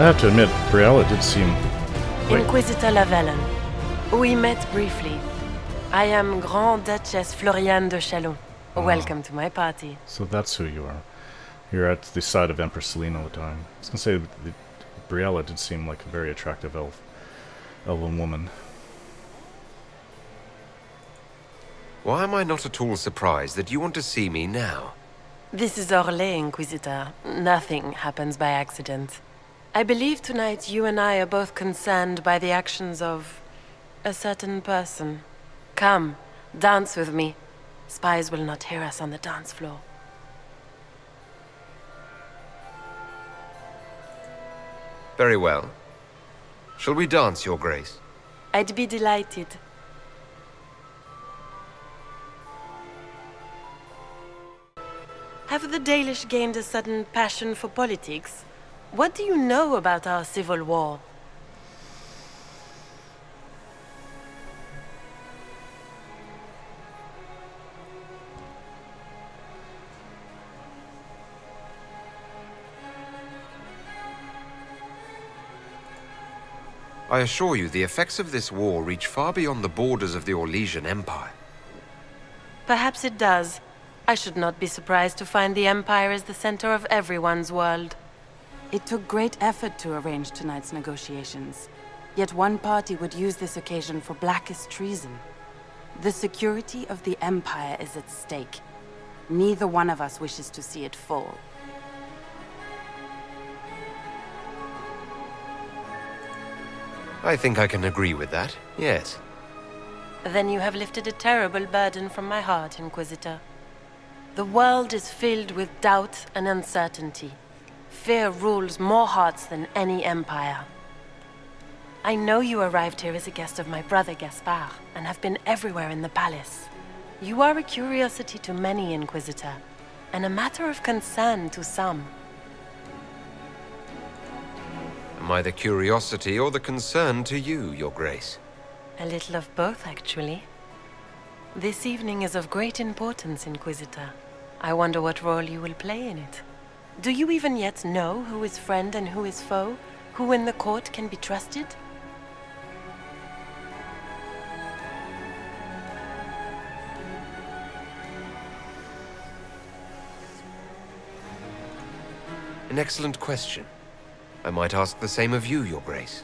have to admit, Briella did seem... Wait. Inquisitor Lavalin. We met briefly. I am Grand Duchess Florianne de Chalons. Welcome to my party. So that's who you are. You're at the side of Empress Celine all the time. I was going to say, Briella did seem like a very attractive elven woman. Why am I not at all surprised that you want to see me now? This is Orlais, Inquisitor. Nothing happens by accident. I believe tonight you and I are both concerned by the actions of a certain person. Come, dance with me. Spies will not hear us on the dance floor. Very well. Shall we dance, Your Grace? I'd be delighted. Have the Dalish gained a sudden passion for politics? What do you know about our civil war? I assure you, the effects of this war reach far beyond the borders of the Orlesian Empire. Perhaps it does. I should not be surprised to find the Empire is the center of everyone's world. It took great effort to arrange tonight's negotiations. Yet one party would use this occasion for blackest treason. The security of the Empire is at stake. Neither one of us wishes to see it fall. I think I can agree with that, yes. Then you have lifted a terrible burden from my heart, Inquisitor. The world is filled with doubt and uncertainty. Fear rules more hearts than any empire. I know you arrived here as a guest of my brother Gaspard, and have been everywhere in the palace. You are a curiosity to many, Inquisitor, and a matter of concern to some. Am I the curiosity or the concern to you, Your Grace? A little of both, actually. This evening is of great importance, Inquisitor. I wonder what role you will play in it. Do you even yet know who is friend and who is foe? Who in the court can be trusted? An excellent question. I might ask the same of you, Your Grace.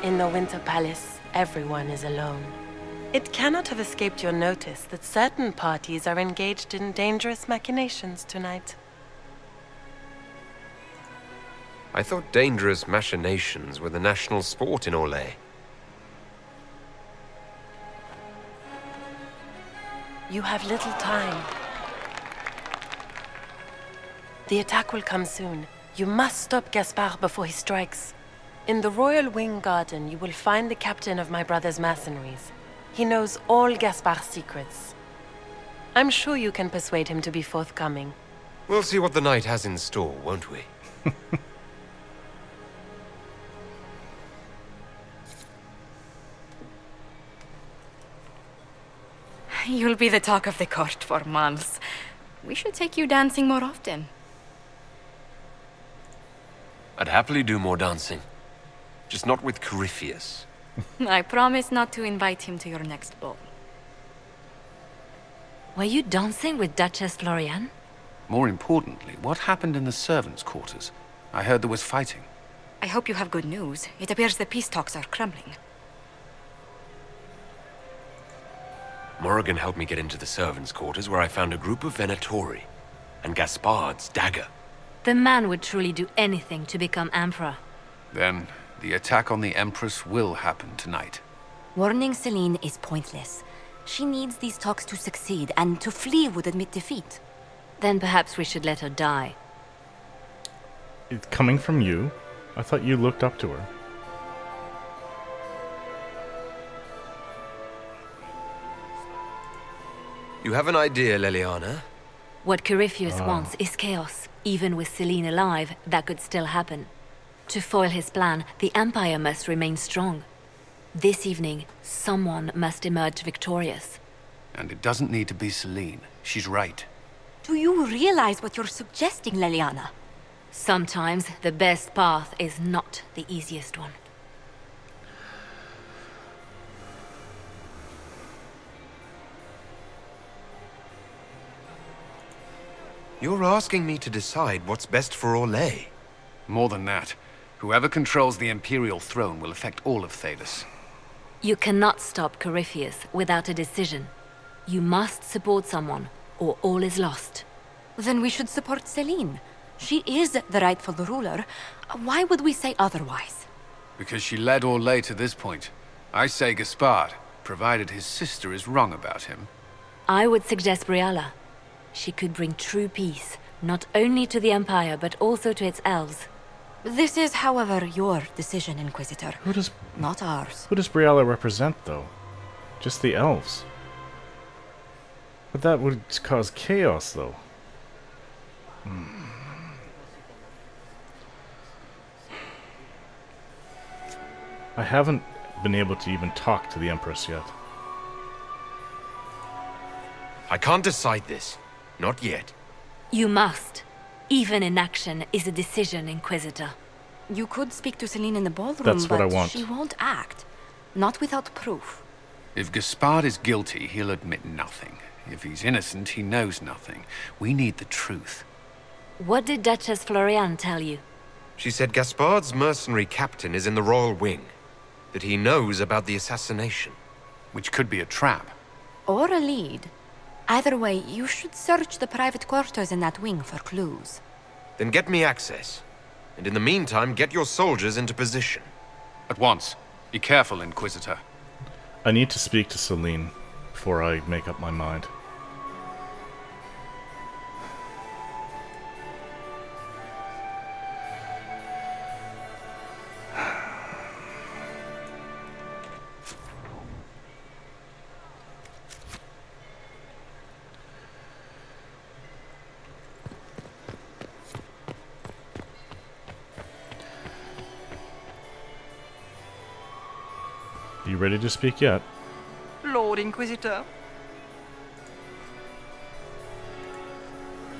In the Winter Palace, everyone is alone. It cannot have escaped your notice that certain parties are engaged in dangerous machinations tonight. I thought dangerous machinations were the national sport in Orlais. You have little time. The attack will come soon. You must stop Gaspard before he strikes. In the Royal Wing Garden, you will find the captain of my brother's mercenaries. He knows all Gaspard's secrets. I'm sure you can persuade him to be forthcoming. We'll see what the night has in store, won't we? You'll be the talk of the court for months. We should take you dancing more often. I'd happily do more dancing. Just not with Corypheus. I promise not to invite him to your next ball. Were you dancing with Duchess Florianne? More importantly, what happened in the servants' quarters? I heard there was fighting. I hope you have good news. It appears the peace talks are crumbling. Morrigan helped me get into the servants' quarters where I found a group of Venatori and Gaspard's dagger. The man would truly do anything to become Emperor. Then, the attack on the Empress will happen tonight. Warning Celine is pointless. She needs these talks to succeed, and to flee would admit defeat. Then perhaps we should let her die. It's coming from you? I thought you looked up to her. You have an idea, Leliana? What Corypheus wants is chaos. Even with Celine alive, that could still happen. To foil his plan, the Empire must remain strong. This evening, someone must emerge victorious. And it doesn't need to be Celine. She's right. Do you realize what you're suggesting, Leliana? Sometimes the best path is not the easiest one. You're asking me to decide what's best for Orlais. More than that, whoever controls the Imperial throne will affect all of Thales. You cannot stop Corypheus without a decision. You must support someone, or all is lost. Then we should support Celine. She is the rightful ruler. Why would we say otherwise? Because she led Orlais to this point. I say Gaspard, provided his sister is wrong about him. I would suggest Briala. She could bring true peace, not only to the Empire, but also to its elves. This is, however, your decision, Inquisitor. Who not ours. does Briala represent, though? Just the elves. But that would cause chaos, though. I haven't been able to even talk to the Empress yet. I can't decide this. Not yet. You must. Even inaction is a decision, Inquisitor. You could speak to Celine in the ballroom, That's what I but want. she won't act. Not without proof. If Gaspard is guilty, he'll admit nothing. If he's innocent, he knows nothing. We need the truth. What did Duchess Florianne tell you? She said Gaspard's mercenary captain is in the royal wing. That he knows about the assassination. Which could be a trap. Or a lead. Either way, you should search the private quarters in that wing for clues. Then get me access. And in the meantime, get your soldiers into position. At once. Be careful, Inquisitor. I need to speak to Celine before I make up my mind. You ready to speak yet? Lord Inquisitor.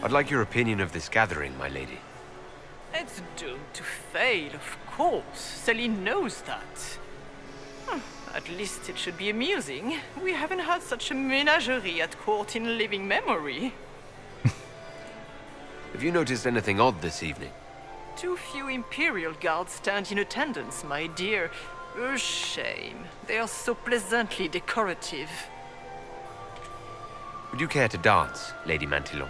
I'd like your opinion of this gathering, my lady. It's doomed to fail, of course. Celine knows that. At least it should be amusing. We haven't had such a menagerie at court in living memory. Have you noticed anything odd this evening? Too few Imperial guards stand in attendance, my dear. A shame. They are so pleasantly decorative. Would you care to dance, Lady Mantillon?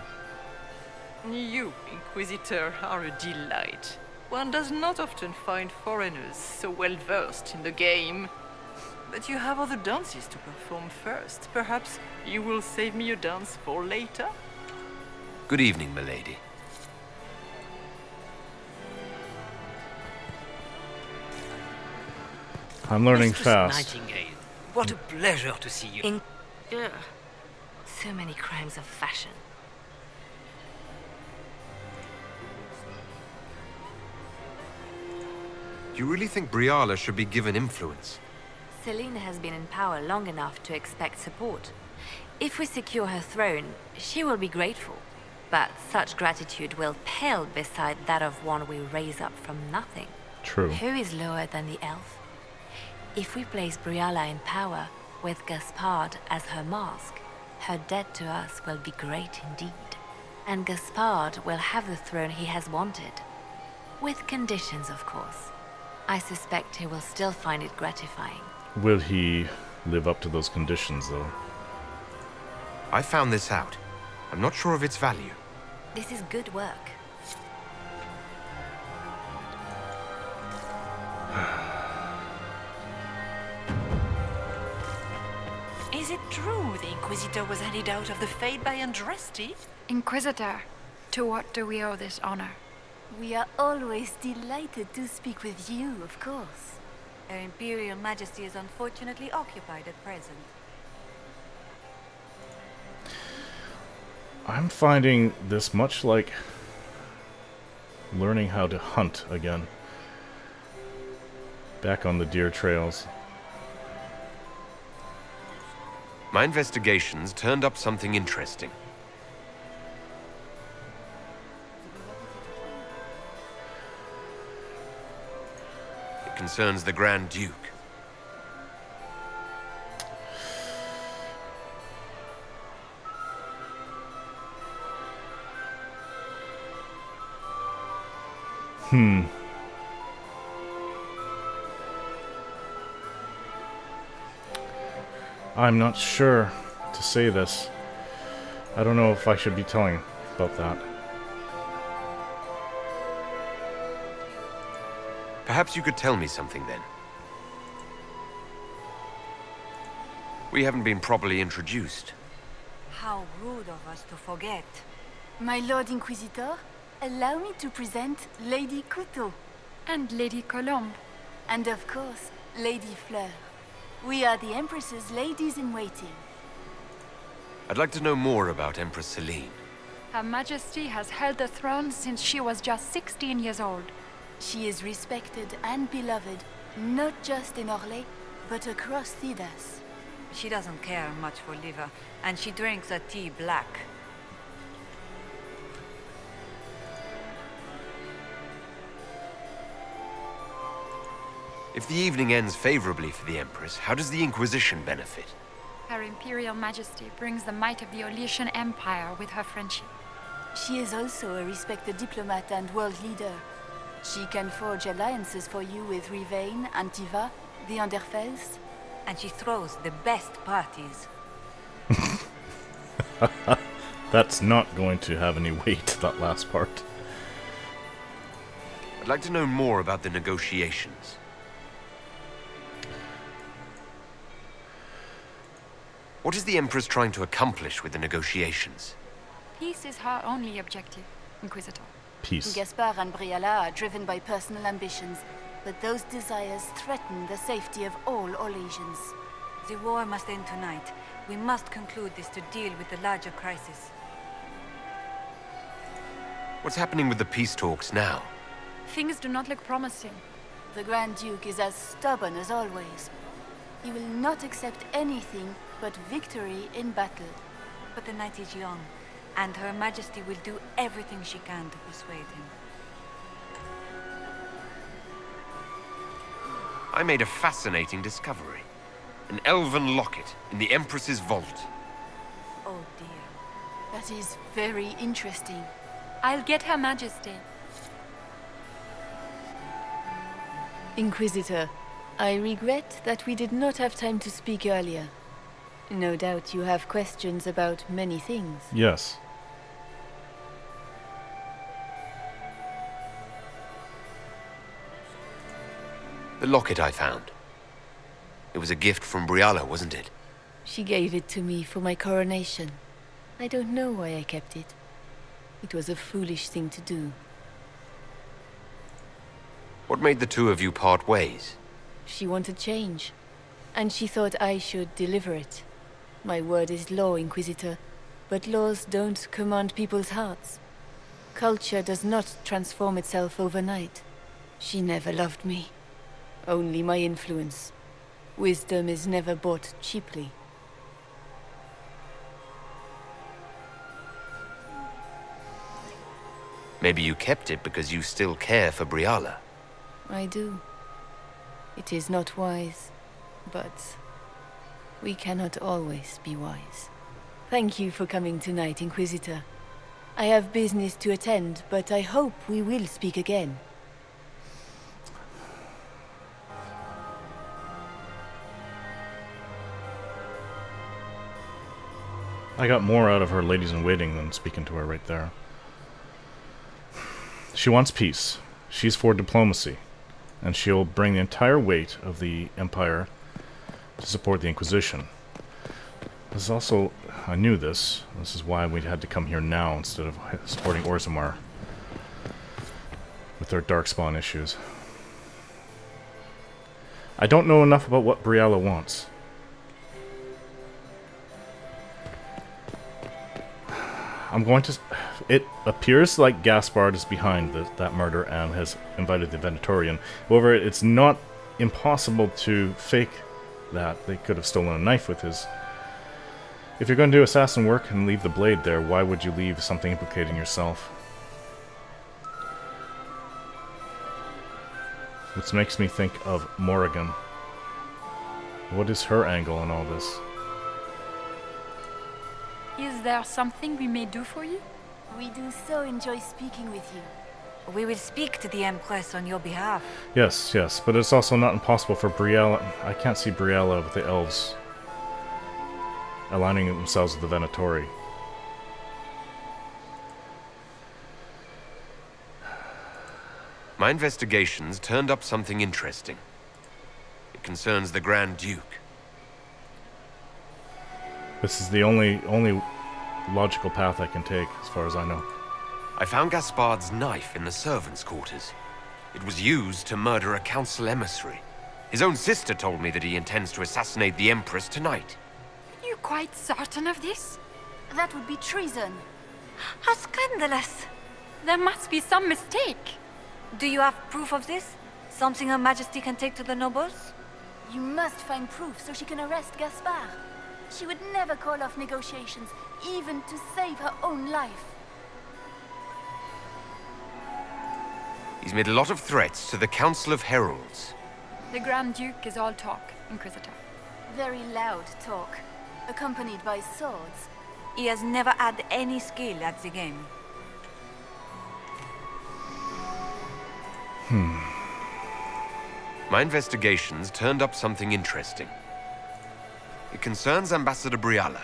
You, Inquisitor, are a delight. One does not often find foreigners so well versed in the game. But you have other dances to perform first. Perhaps you will save me a dance for later? Good evening, milady. I'm learning Mistress fast. Nightingale, what a pleasure to see you. So many crimes of fashion. Do you really think Briala should be given influence? Celine has been in power long enough to expect support. If we secure her throne, she will be grateful. But such gratitude will pale beside that of one we raise up from nothing. True. Who is lower than the elf? If we place Briala in power, with Gaspard as her mask, her debt to us will be great indeed. And Gaspard will have the throne he has wanted. With conditions, of course. I suspect he will still find it gratifying. Will he live up to those conditions, though? I found this out. I'm not sure of its value. This is good work. Is it true the Inquisitor was handed out of the Fade by Andraste? Inquisitor, to what do we owe this honor? We are always delighted to speak with you, of course. Her Imperial Majesty is unfortunately occupied at present. I'm finding this much like learning how to hunt again. Back on the deer trails. My investigations turned up something interesting. It concerns the Grand Duke. I'm not sure to say this. I don't know if I should be telling about that. Perhaps you could tell me something then. We haven't been properly introduced. How rude of us to forget. My Lord Inquisitor, allow me to present Lady Couteau. And Lady Colombe. And of course, Lady Fleur. We are the Empress's ladies-in-waiting. I'd like to know more about Empress Chalons. Her Majesty has held the throne since she was just 16 years old. She is respected and beloved, not just in Orlais, but across Thedas. She doesn't care much for liver, and she drinks her tea black. If the evening ends favorably for the Empress, how does the Inquisition benefit? Her Imperial Majesty brings the might of the Orlesian Empire with her friendship. She is also a respected diplomat and world leader. She can forge alliances for you with Rivain, Antiva, the Underfells. And she throws the best parties. That's not going to have any weight, that last part. I'd like to know more about the negotiations. What is the Empress trying to accomplish with the negotiations? Peace is her only objective, Inquisitor. Peace. Gaspard and Briala are driven by personal ambitions, but those desires threaten the safety of all Orlesians. The war must end tonight. We must conclude this to deal with the larger crisis. What's happening with the peace talks now? Things do not look promising. The Grand Duke is as stubborn as always. He will not accept anything but victory in battle. But the night is young, and Her Majesty will do everything she can to persuade him. I made a fascinating discovery. An elven locket in the Empress's vault. Oh dear. That is very interesting. I'll get Her Majesty. Inquisitor, I regret that we did not have time to speak earlier. No doubt you have questions about many things. Yes. The locket I found. It was a gift from Briala, wasn't it? She gave it to me for my coronation. I don't know why I kept it. It was a foolish thing to do. What made the two of you part ways? She wanted change, and she thought I should deliver it. My word is law, Inquisitor, but laws don't command people's hearts. Culture does not transform itself overnight. She never loved me. Only my influence. Wisdom is never bought cheaply. Maybe you kept it because you still care for Briala. I do. It is not wise, but we cannot always be wise. Thank you for coming tonight, Inquisitor. I have business to attend, but I hope we will speak again. I got more out of her ladies-in-waiting than speaking to her right there. She wants peace. She's for diplomacy. And she'll bring the entire weight of the Empire to support the Inquisition. This is also... I knew this. This is why we had to come here now instead of supporting Orzammar with their Darkspawn issues. I don't know enough about what Briala wants. I'm going to... It appears like Gaspard is behind that murder and has invited the Venatorian. However, it's not impossible to fake that. They could have stolen a knife with his If you're going to do assassin work and leave the blade there, why would you leave something implicating yourself? Which makes me think of Morrigan. What is her angle in all this? Is there something we may do for you? We do so enjoy speaking with you. We will speak to the Empress on your behalf. Yes, yes, but it's also not impossible for Briella. I can't see Briella with the elves aligning themselves with the Venatori. My investigations turned up something interesting. It concerns the Grand Duke. This is the only logical path I can take, as far as I know. I found Gaspard's knife in the servants' quarters. It was used to murder a council emissary. His own sister told me that he intends to assassinate the Empress tonight. Are you quite certain of this? That would be treason. How scandalous! There must be some mistake. Do you have proof of this? Something Her Majesty can take to the nobles? You must find proof so she can arrest Gaspard. She would never call off negotiations, even to save her own life. He's made a lot of threats to the Council of Heralds. The Grand Duke is all talk, Inquisitor. Very loud talk, accompanied by swords. He has never had any skill at the game. My investigations turned up something interesting. It concerns Ambassador Brialla.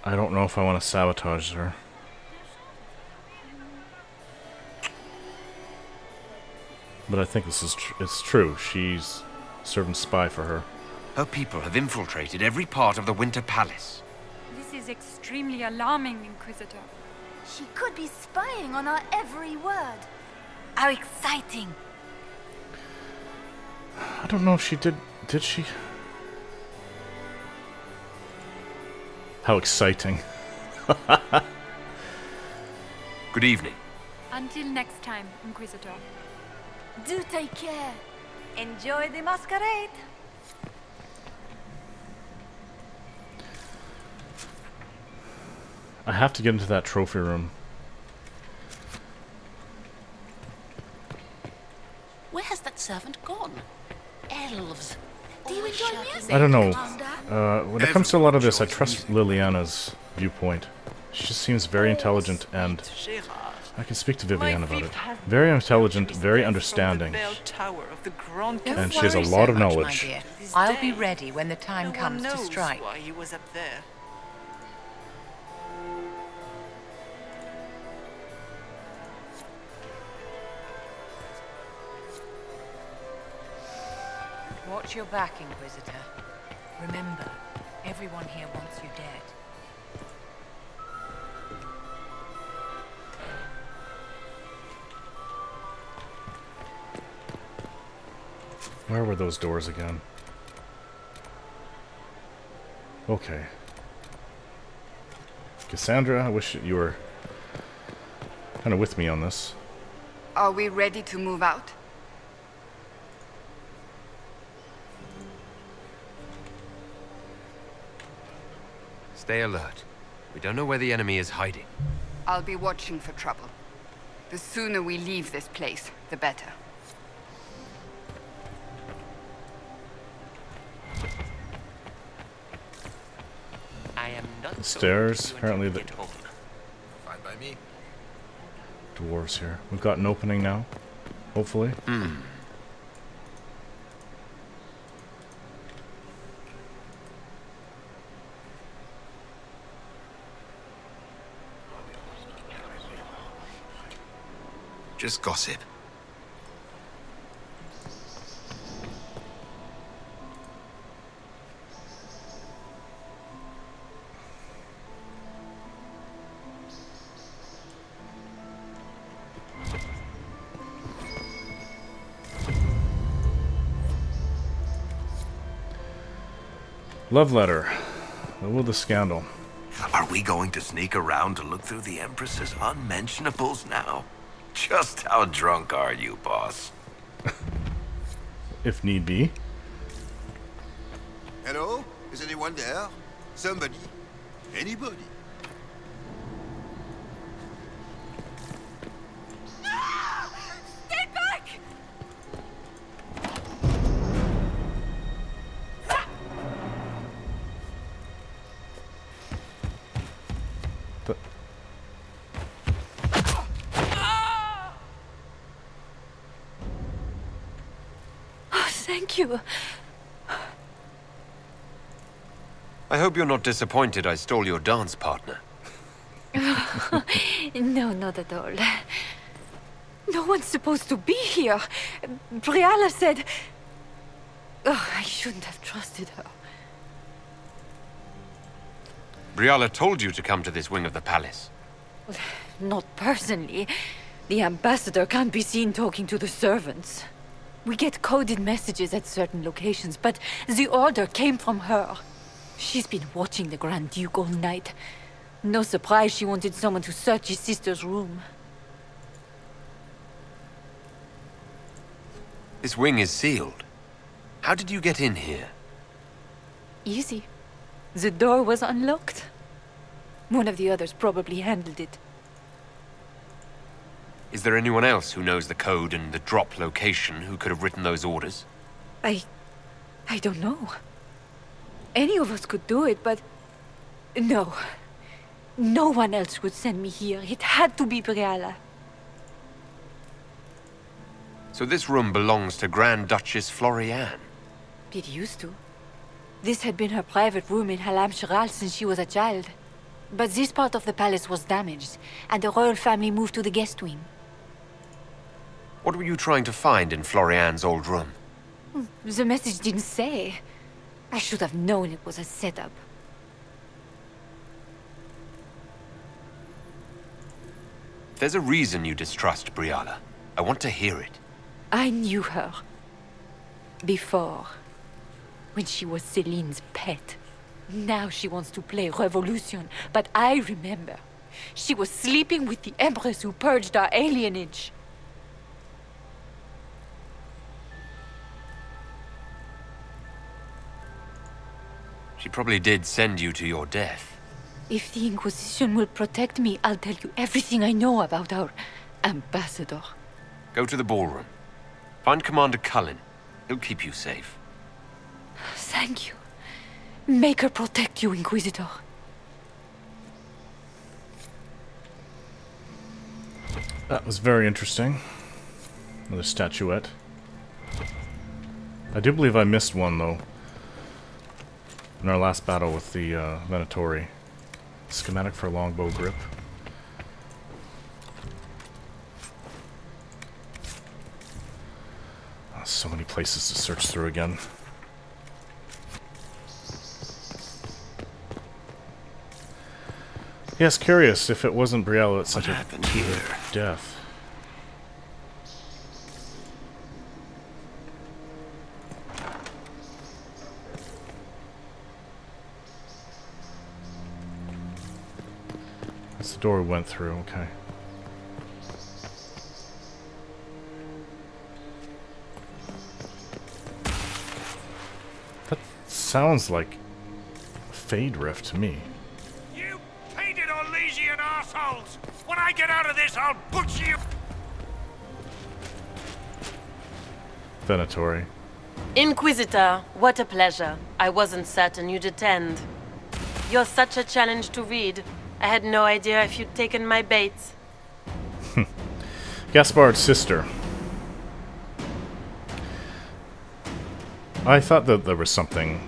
I don't know if I want to sabotage her. But I think this is it's true. She's servant spy for her. Her people have infiltrated every part of the Winter Palace. This is extremely alarming, Inquisitor. She could be spying on our every word. How exciting! I don't know if she did. Did she? How exciting. Good evening. Until next time, Inquisitor. Do take care. Enjoy the masquerade! I have to get into that trophy room. Where has that servant gone? Elves. Do you enjoy music? I don't know. When it comes to a lot of this, I trust Liliana's viewpoint. She just seems very intelligent, and I can speak to Vivienne about it. Very intelligent, very understanding, and she has a lot of knowledge. I'll be ready when the time comes to strike. Why he was up there. Watch your back, Inquisitor. Remember, everyone here wants you dead. Where were those doors again? Okay. Cassandra, I wish you were kind of with me on this. Are we ready to move out? Stay alert. We don't know where the enemy is hiding. I'll be watching for trouble. The sooner we leave this place, the better. I am not The stairs, apparently the Fine by me. dwarves here. We've got an opening now, hopefully. Just gossip. Love letter. Oh, the scandal. Are we going to sneak around to look through the Empress's unmentionables now? Just how drunk are you, boss? if need be. Hello? Is anyone there? Somebody? Anybody? Stay back! Oh, thank you. I hope you're not disappointed I stole your dance partner. No, not at all. No one's supposed to be here. Briala said... Oh, I shouldn't have trusted her. Briala told you to come to this wing of the palace. Not personally. The ambassador can't be seen talking to the servants. We get coded messages at certain locations, but the order came from her. She's been watching the Grand Duke all night. No surprise she wanted someone to search his sister's room. This wing is sealed. How did you get in here? Easy. The door was unlocked. One of the others probably handled it. Is there anyone else who knows the code and the drop location who could have written those orders? I don't know. Any of us could do it, but... No. No one else would send me here. It had to be Briala. So this room belongs to Grand Duchess Florianne? It used to. This had been her private room in Chalons since she was a child. But this part of the palace was damaged, and the royal family moved to the guest wing. What were you trying to find in Florianne's old room? The message didn't say. I should have known it was a setup. There's a reason you distrust Briala. I want to hear it. I knew her. Before. When she was Celine's pet. Now she wants to play revolution, but I remember. She was sleeping with the Empress who purged our alienage. She probably did send you to your death. If the Inquisition will protect me, I'll tell you everything I know about our ambassador. Go to the ballroom. Find Commander Cullen. He'll keep you safe. Thank you. Make her protect you, Inquisitor. That was very interesting. Another statuette. I do believe I missed one, though. In our last battle with the Venatori. Schematic for a longbow grip. Oh, so many places to search through again. Yes, curious if it wasn't Briala, it's such a death. That's the door we went through, okay. That sounds like a Fade Rift to me. You painted Orlesian assholes! When I get out of this, I'll butcher you! Venatori. Inquisitor, what a pleasure. I wasn't certain you'd attend. You're such a challenge to read. I had no idea if you'd taken my bait. Gaspard's sister. I thought that there was something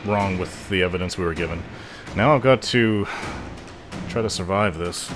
wrong with the evidence we were given. Now I've got to try to survive this.